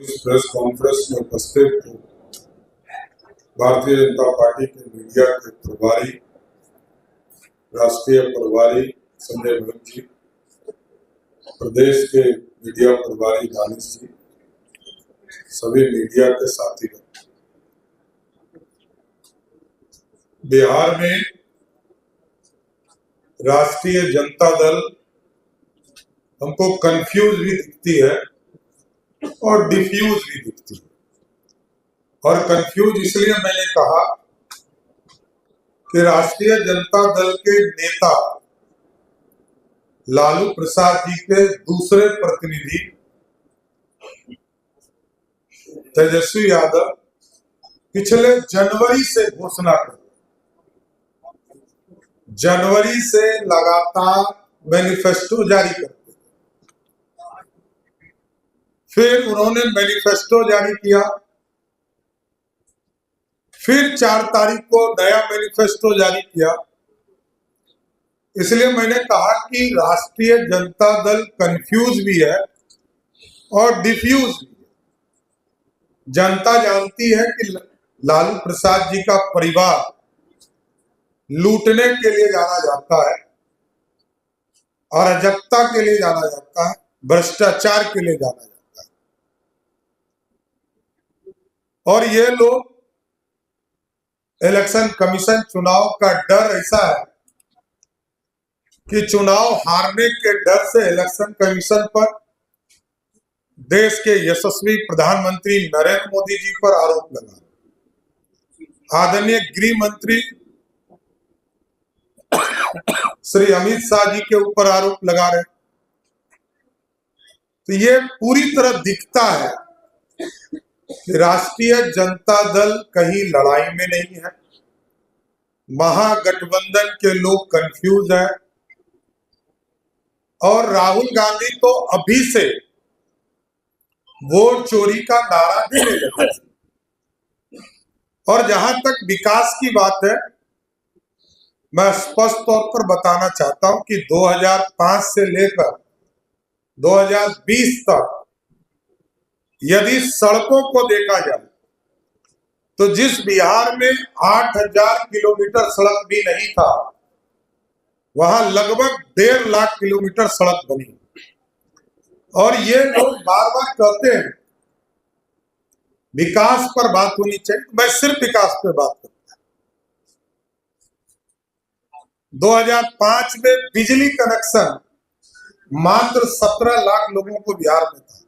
इस press conference में उपस्थित भारतीय जनता पार्टी के मीडिया के प्रभारी, राष्ट्रीय प्रभारी संजय भगत जी, प्रदेश के मीडिया प्रभारी दानिश जी, सभी मीडिया के साथीगण। बिहार में राष्ट्रीय जनता दल हमको कंफ्यूज भी दिखती है और डिफ्यूज भी दिखती है। और कंफ्यूज इसलिए मैंने कहा कि राष्ट्रीय जनता दल के नेता लालू प्रसाद जी के दूसरे प्रतिनिधि तेजस्वी यादव पिछले जनवरी से घोषणा कर, जनवरी से लगातार मैनिफेस्टो जारी करते, फिर उन्होंने मैनिफेस्टो जारी किया, फिर 4 तारीख को नया मैनिफेस्टो जारी किया। इसलिए मैंने कहा कि राष्ट्रीय जनता दल कंफ्यूज भी है और डिफ्यूज भी है। जनता जानती है कि लालू प्रसाद जी का परिवार लूटने के लिए जाना जाता है, अराजकता के लिए जाना जाता है, भ्रष्टाचार के लिए जाना जाता है। और ये लोग इलेक्शन कमीशन चुनाव का डर ऐसा है कि चुनाव हारने के डर से इलेक्शन कमीशन पर, देश के यशस्वी प्रधानमंत्री नरेंद्र मोदी जी पर आरोप लगा, आदरणीय गृह मंत्री श्री अमित शाह जी के ऊपर आरोप लगा रहे। तो ये पूरी तरह दिखता है कि राष्ट्रीय जनता दल कहीं लड़ाई में नहीं है, महागठबंधन के लोग कंफ्यूज है और राहुल गांधी तो अभी से वोट चोरी का नारा देने लगे। और जहां तक विकास की बात है, मैं स्पष्ट तौर पर बताना चाहता हूं कि 2005 से लेकर 2020 तक यदि सड़कों को देखा जाए तो जिस बिहार में 8000 किलोमीटर सड़क भी नहीं था, वहां लगभग 1.5 लाख किलोमीटर सड़क बनी। और ये लोग बार बार कहते हैं विकास पर बात होनी चाहिए, मैं सिर्फ विकास पर बात करता हूं। 2005 में बिजली कनेक्शन मात्र 17 लाख लोगों को बिहार में था।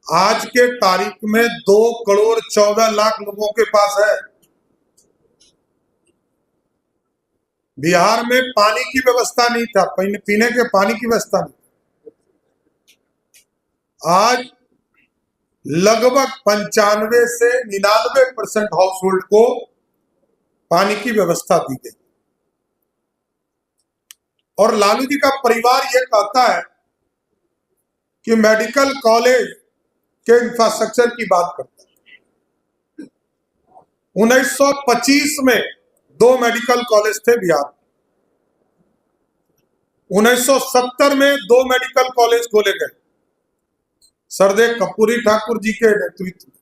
आज के तारीख में 2 करोड़ 14 लाख लोगों के पास है। बिहार में पानी की व्यवस्था नहीं था, पीने के पानी की व्यवस्था नहीं। आज लगभग 95 से 99% हाउस होल्ड को पानी की व्यवस्था दी गई। और लालू जी का परिवार यह कहता है कि मेडिकल कॉलेज के इंफ्रास्ट्रक्चर की बात करता है। 1925 में 2 मेडिकल कॉलेज थे बिहार में। 1970 में 2 मेडिकल कॉलेज खोले गए सरदेव कर्पूरी ठाकुर जी के नेतृत्व में।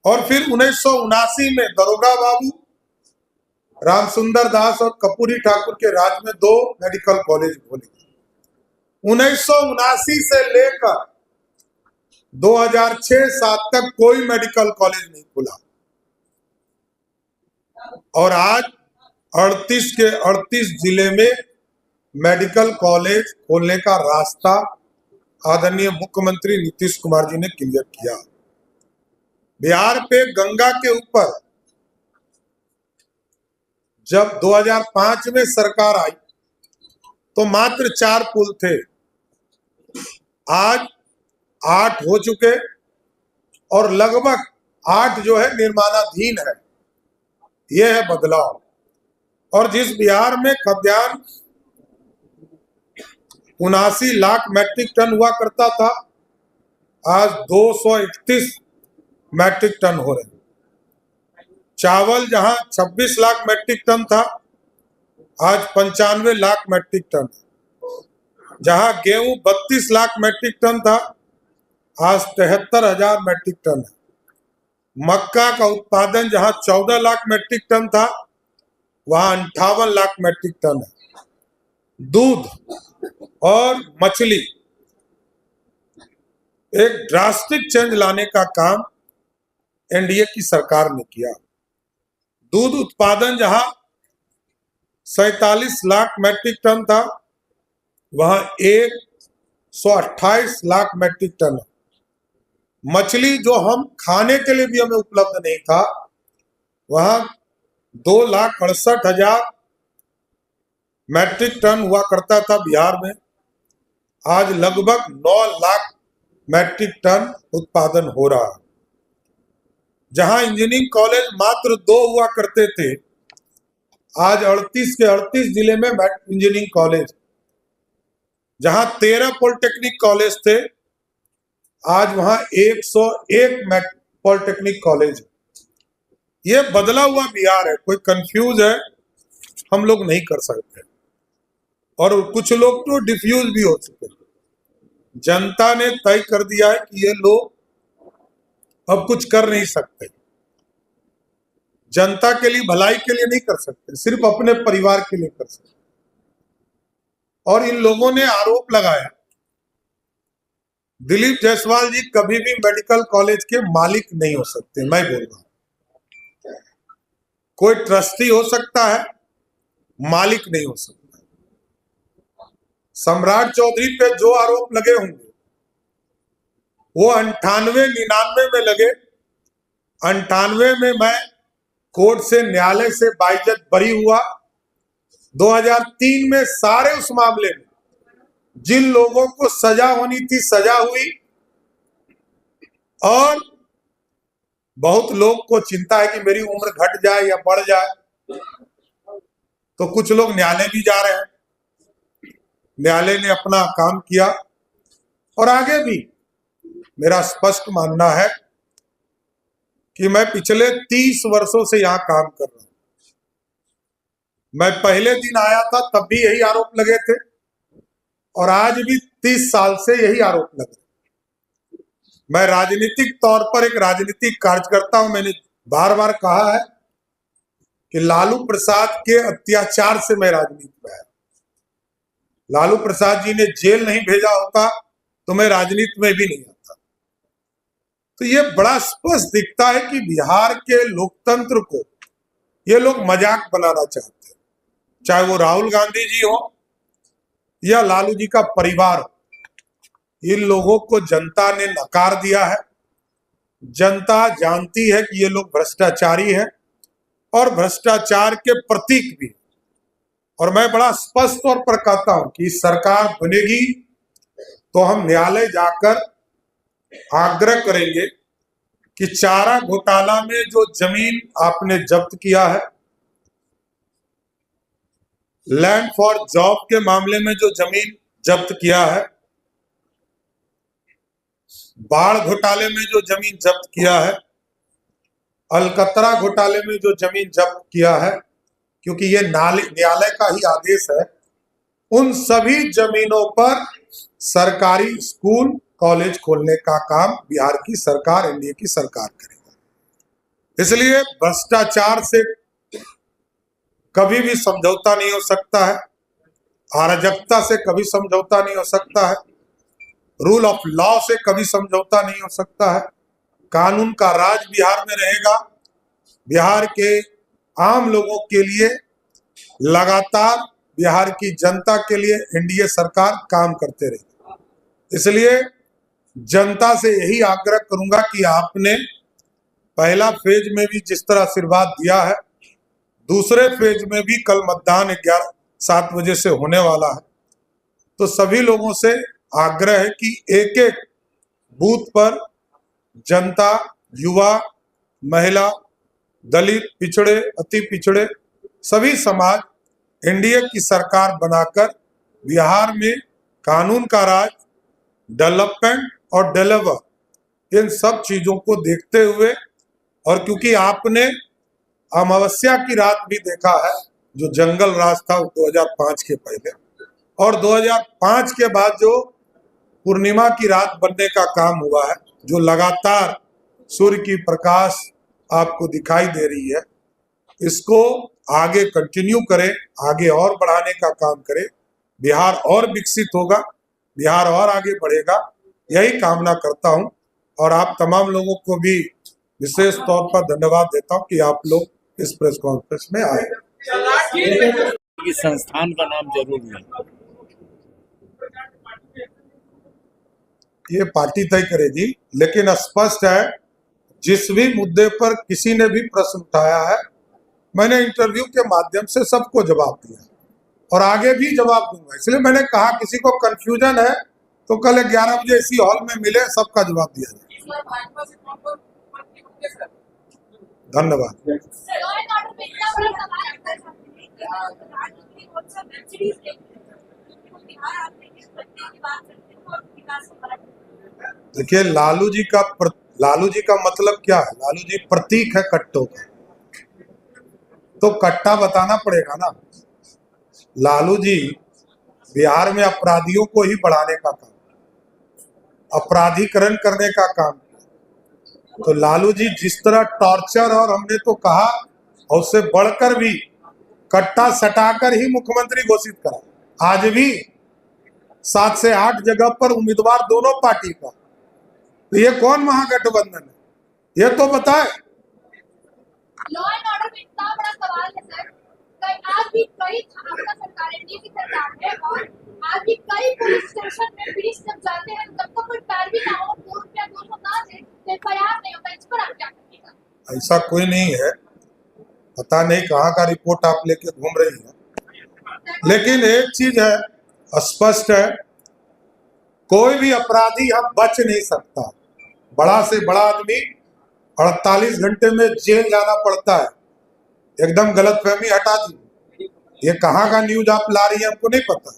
और फिर 1979 में दरोगा बाबू, रामसुंदर दास और कर्पूरी ठाकुर के राज में 2 मेडिकल कॉलेज खोले गए। 1979 से लेकर 2006-07 तक कोई मेडिकल कॉलेज नहीं खुला। और आज 38 के 38 जिले में मेडिकल कॉलेज खोलने का रास्ता आदरणीय मुख्यमंत्री नीतीश कुमार जी ने क्लियर किया। बिहार पे गंगा के ऊपर जब 2005 में सरकार आई तो मात्र 4 पुल थे, आज 8 हो चुके और लगभग 8 जो है निर्माणाधीन है। यह है बदलाव। और जिस बिहार में खाद्यान्न 79 लाख मैट्रिक टन हुआ करता था, आज 231 मैट्रिक टन हो रहे। चावल जहां 26 लाख मैट्रिक टन था, आज 95 लाख मैट्रिक टन। जहां गेहूं 32 लाख मैट्रिक टन था, आज 73,000 मैट्रिक टन है। मक्का का उत्पादन जहां 14 लाख मैट्रिक टन था, वहां 58 लाख मैट्रिक टन है। दूध और मछली, एक ड्रास्टिक चेंज लाने का काम एनडीए की सरकार ने किया। दूध उत्पादन जहां 47 लाख मैट्रिक टन था, वहां 128 लाख मैट्रिक टन है। मछली जो हम खाने के लिए भी हमें उपलब्ध नहीं था, वहां 2,68,000 मैट्रिक टन हुआ करता था बिहार में। आज लगभग 9 लाख मैट्रिक टन उत्पादन हो रहा है। जहां इंजीनियरिंग कॉलेज मात्र 2 हुआ करते थे, आज 38 के 38 जिले में इंजीनियरिंग कॉलेज। जहां 13 पॉलिटेक्निक कॉलेज थे, आज वहां 101 पॉलिटेक्निक कॉलेज। ये बदला हुआ बिहार है। कोई कंफ्यूज है, हम लोग नहीं कर सकते, और कुछ लोग तो डिफ्यूज भी हो चुके हैं। जनता ने तय कर दिया है कि ये लोग अब कुछ कर नहीं सकते, जनता के लिए, भलाई के लिए नहीं कर सकते, सिर्फ अपने परिवार के लिए कर सकते। और इन लोगों ने आरोप लगाया, दिलीप जायसवाल जी कभी भी मेडिकल कॉलेज के मालिक नहीं हो सकते। मैं बोल रहा हूं, कोई ट्रस्टी हो सकता है, मालिक नहीं हो सकता। सम्राट चौधरी पे जो आरोप लगे होंगे, वो 98-99 में लगे। 98 में मैं कोर्ट से, न्यायालय से बाइज्जत बरी हुआ। 2003 में सारे उस मामले में जिन लोगों को सजा होनी थी, सजा हुई। और बहुत लोग को चिंता है कि मेरी उम्र घट जाए या बढ़ जाए, तो कुछ लोग न्यायालय भी जा रहे हैं। न्यायालय ने अपना काम किया, और आगे भी मेरा स्पष्ट मानना है कि मैं पिछले 30 वर्षों से यहां काम कर रहा हूं। मैं पहले दिन आया था तब भी यही आरोप लगे थे, और आज भी 30 साल से यही आरोप लगे। मैं राजनीतिक तौर पर एक राजनीतिक कार्यकर्ता हूं। मैंने बार बार कहा है कि लालू प्रसाद के अत्याचार से मैं राजनीति में आया। लालू प्रसाद जी ने जेल नहीं भेजा होता तो मैं राजनीति में भी नहीं आता। तो ये बड़ा स्पष्ट दिखता है कि बिहार के लोकतंत्र को ये लोग मजाक बनाना चाहते हैं, चाहे वो राहुल गांधी जी हो या लालू जी का परिवार हो। इन लोगों को जनता ने नकार दिया है। जनता जानती है कि ये लोग भ्रष्टाचारी हैं और भ्रष्टाचार के प्रतीक भी। और मैं बड़ा स्पष्ट तौर पर कहता हूं कि सरकार बनेगी तो हम न्यायालय जाकर आग्रह करेंगे कि चारा घोटाला में जो जमीन आपने जब्त किया है, लैंड फॉर जॉब के मामले में जो जमीन जब्त किया है, बाढ़ घोटाले में जो जमीन जब्त किया है, अलकतरा घोटाले में जो जमीन जब्त किया है, क्योंकि ये न्यायालय का ही आदेश है, उन सभी जमीनों पर सरकारी स्कूल कॉलेज खोलने का काम बिहार की सरकार, एनडीए की सरकार करेगा। इसलिए भ्रष्टाचार से कभी भी समझौता नहीं हो सकता है, अराजकता से कभी समझौता नहीं हो सकता है, रूल ऑफ लॉ से कभी समझौता नहीं हो सकता है। कानून का राज बिहार में रहेगा। बिहार के आम लोगों के लिए लगातार बिहार की जनता के लिए एनडीए सरकार काम करते रहेगी। इसलिए जनता से यही आग्रह करूंगा कि आपने पहला फेज में भी जिस तरह आशीर्वाद दिया है, दूसरे फेज में भी कल मतदान 7 बजे से होने वाला है। तो सभी लोगों से आग्रह है कि एक एक बूथ पर जनता, युवा, महिला, दलित, पिछड़े, अति पिछड़े, सभी समाज एनडीए की सरकार बनाकर बिहार में कानून का राज, डेवलपमेंट और डिलीवर, इन सब चीजों को देखते हुए, और क्योंकि आपने अमावस्या की रात भी देखा है, जो जंगल राज था 2005 के पहले, और 2005 के बाद जो पूर्णिमा की रात बनने का काम हुआ है, जो लगातार सूर्य की प्रकाश आपको दिखाई दे रही है, इसको आगे कंटिन्यू करें, आगे और बढ़ाने का काम करें। बिहार और विकसित होगा, बिहार और आगे बढ़ेगा, यही कामना करता हूं। और आप तमाम लोगों को भी विशेष तौर पर धन्यवाद देता हूं कि आप लोग इस प्रेस कॉन्फ्रेंस में आए। संस्थान का नाम जरूर नहीं, ये पार्टी तय करेगी, लेकिन स्पष्ट है जिस भी मुद्दे पर किसी ने भी प्रश्न उठाया है, मैंने इंटरव्यू के माध्यम से सबको जवाब दिया और आगे भी जवाब दूंगा। इसलिए मैंने कहा किसी को कंफ्यूजन है तो कल 11 बजे इसी हॉल में मिले, सबका जवाब दिया जाए। धन्यवाद। देखिए, लालू जी का मतलब क्या है? लालू जी प्रतीक है कट्टों का, तो कट्टा बताना पड़ेगा ना। लालू जी बिहार में अपराधियों को ही बढ़ाने का काम, अपराधीकरण करने का काम। तो लालू जी जिस तरह टॉर्चर, और हमने तो कहा और उससे बढ़कर भी कट्टा सटाकर ही मुख्यमंत्री घोषित करा। आज भी 7 से 8 जगह पर उम्मीदवार दोनों पार्टी का, तो ये कौन महागठबंधन है, ये तो बताए। लॉ एंड ऑर्डर में इतना बड़ा सवाल है सर, आज भी कई आपका सरकार एनडीए की सरकार है और आज भी कई पुलिस स्टेशन में पुलिस जब जाते हैं तब तो कोई पैरवी ना हो, 2 रुपया 200 ना दे तो एफआईआर नहीं होता। इस पर आप क्या कहिएगा? ऐसा कोई नहीं है, पता नहीं कहाँ का रिपोर्ट आप लेके घूम रही है। लेकिन एक चीज है, स्पष्ट है, कोई भी अपराधी यहाँ बच नहीं सकता। बड़ा से बड़ा आदमी 48 घंटे में जेल जाना पड़ता है। एकदम गलतफहमी हटा दी। ये कहाँ का न्यूज आप ला रही है हमको नहीं पता,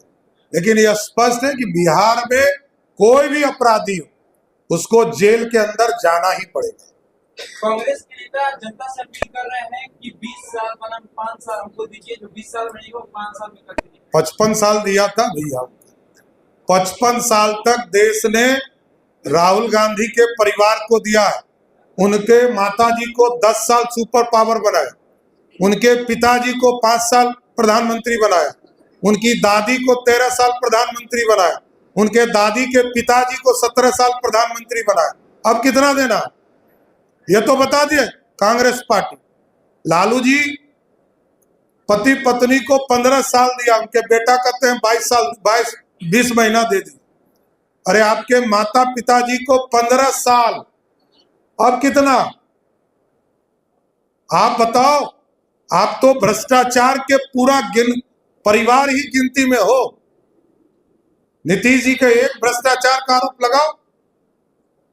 लेकिन ये स्पष्ट है कि बिहार में कोई भी अपराधी हो उसको जेल के अंदर जाना ही पड़ेगा। कांग्रेस के नेता जनता से अपील कर रहे हैं कि 20 साल बनाम 5 साल हमको दीजिए, जो 20 साल नहीं हो 5 साल में कर दीजिए। 55 साल दिया था भैया, 55 साल तक देश ने राहुल गांधी के परिवार को दिया है। उनके माताजी को 10 साल सुपर पावर बनाया, उनके पिताजी को 5 साल प्रधानमंत्री बनाया, उनकी दादी को 13 साल प्रधानमंत्री बनाया, उनके दादी के पिताजी को 17 साल प्रधानमंत्री बनाया। अब कितना देना, ये तो बता दिए कांग्रेस पार्टी। लालू जी पति पत्नी को 15 साल दिया, उनके बेटा कहते हैं 20 महीना दे दी। अरे आपके माता पिताजी को 15 साल, अब कितना आप बताओ? आप तो भ्रष्टाचार के पूरा परिवार ही गिनती में हो। नीतीश जी के एक भ्रष्टाचार का आरोप लगाओ।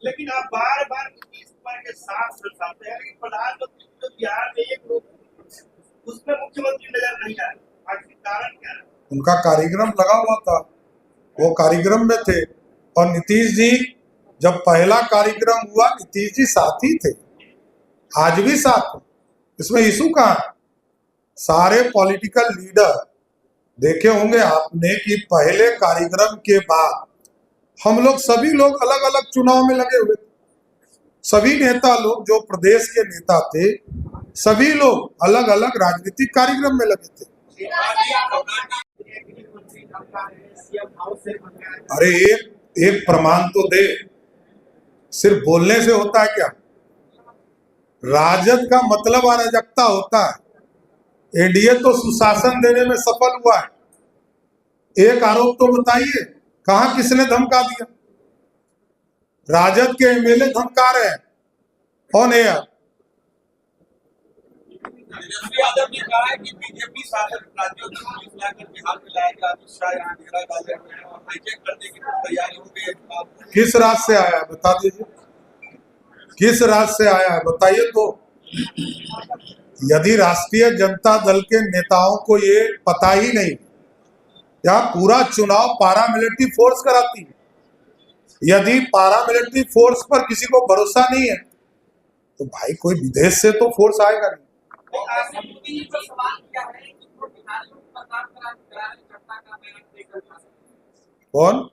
लेकिन आप बार बार नीतीश कुमार के साथ दर्शाते हैं, लेकिन प्रधानमंत्री तो बिहार में एक लोग उसमें मुख्यमंत्री नजर नहीं आए। आखिर कारण क्या है? उनका कार्यक्रम लगा हुआ था, वो कार्यक्रम में थे। और नीतीश जी जब पहला कार्यक्रम हुआ, नीतीश जी साथ ही थे, आज भी साथ हैं। इसमें इशू कहाँ है? सारे पॉलिटिकल लीडर देखे होंगे आपने कि पहले कार्यक्रम के बाद हम लोग सभी लोग अलग अलग चुनाव में लगे हुए थे। सभी नेता लोग जो प्रदेश के नेता थे, सभी लोग अलग अलग राजनीतिक कार्यक्रम में लगे थे। अरे एक प्रमाण तो दे, सिर्फ बोलने से होता है क्या? राजद का मतलब अराजकता होता है। एनडीए तो सुशासन देने में सफल हुआ है। एक आरोप तो बताइए, कहां किसने धमका दिया? राजद के एमएलए धमका रहे हैं, कौन है यार? यादव ने कहा है कि बीजेपी शासित राज्यों को पुलिस लाकर बिहार में लाएगा, अमित शाह यहाँ घेरा डाले हुए हैं और हाईजैक करने की तैयारी हो गई है। किस राज्य से आया है बता दीजिए, किस राज्य से आया है बताइए। तो यदि राष्ट्रीय जनता दल के नेताओं को ये पता ही नहीं, या पूरा चुनाव पारामिलिट्री फोर्स कराती है, यदि पारामिलिट्री फोर्स पर किसी को भरोसा नहीं है तो भाई कोई विदेश से तो फोर्स आएगा नहीं। कौन?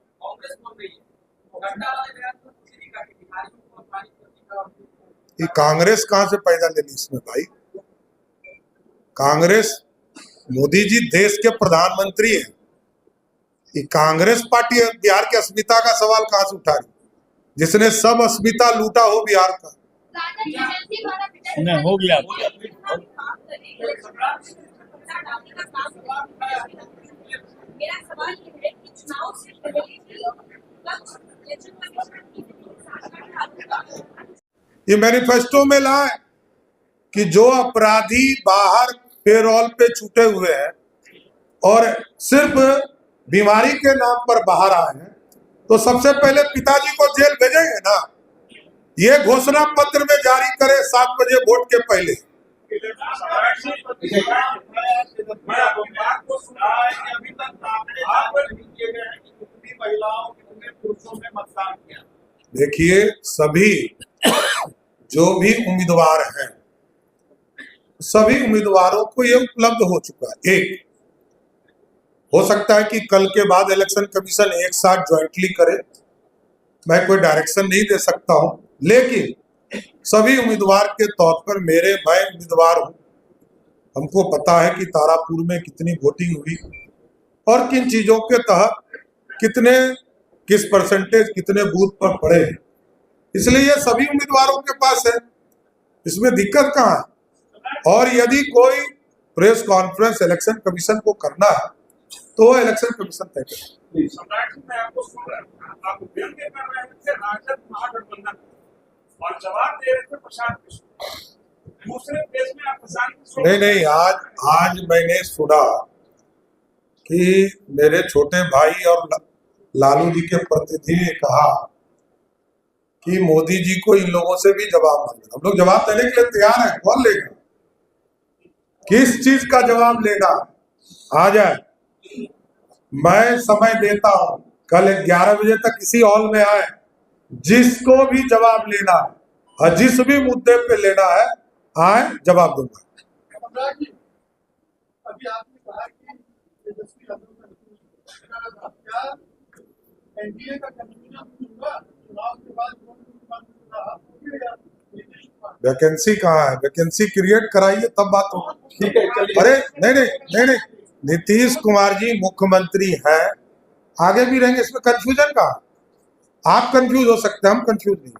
ये कांग्रेस कहां से पैदा ले ली इसमें भाई? कांग्रेस, मोदी जी देश के प्रधानमंत्री हैं। ये कांग्रेस पार्टी बिहार की अस्मिता का सवाल कहां से उठा रही, जिसने सब अस्मिता लूटा हो बिहार का? नहीं, हो गया। मेरा सवाल ये है कि चुनाव से पहले ये मैनिफेस्टो में लाए कि जो अपराधी बाहर पेरोल पे छूटे हुए हैं और सिर्फ बीमारी के नाम पर बाहर आए हैं, तो सबसे पहले पिताजी को जेल भेजेंगे ना। ये घोषणा पत्र में जारी करे 7 बजे वोट के पहले। देखिए, सभी जो भी उम्मीदवार हैं, सभी उम्मीदवारों को ये उपलब्ध हो चुका है। एक हो सकता है कि कल के बाद इलेक्शन कमीशन एक साथ ज्वाइंटली करे, मैं कोई डायरेक्शन नहीं दे सकता हूं, लेकिन सभी उम्मीदवार के तौर पर मैं उम्मीदवार हूं। हमको पता है कि तारापुर में कितनी वोटिंग हुई और किन चीजों के तहत किस परसेंटेज कितने बूथ पर पड़े हैं, इसलिए ये सभी उम्मीदवारों के पास है, इसमें दिक्कत कहाँ है। और यदि कोई प्रेस कॉन्फ्रेंस इलेक्शन कमीशन को करना है तो वो इलेक्शन कमीशन तय करे। सम्राट जी, मैं आपको सुन रहा हूं, आप व्यंग कर रहे थे राजद महागठबंधन और जवाब दे रहे थे प्रशांत किशोर। दूसरे पेज में आप प्रशांत नहीं, आज मैंने सुना कि मेरे छोटे भाई और लालू जी के प्रतिनिधि ने कहा कि मोदी जी को इन लोगों से भी जवाब मांगना। हम लोग जवाब देने के लिए तैयार हैं, कौन लेगा, किस चीज का जवाब लेना आ जाए। मैं समय देता हूं, कल 11 बजे तक इसी हॉल में आए, जिसको भी जवाब लेना है, जिस भी मुद्दे पे लेना है, आए, जवाब दूंगा। अभी आपने कहा कि तेजस्वी यादव का एनडीए का कन्वीनर हुआ, चुनाव के बाद वैकेंसी कहाँ है? वैकेंसी क्रिएट कराइए तब बात होगी। अरे नहीं, नीतीश कुमार जी मुख्यमंत्री हैं, आगे भी रहेंगे, इसमें कंफ्यूजन कहाँ? आप कंफ्यूज हो सकते हैं, हम कंफ्यूज नहीं।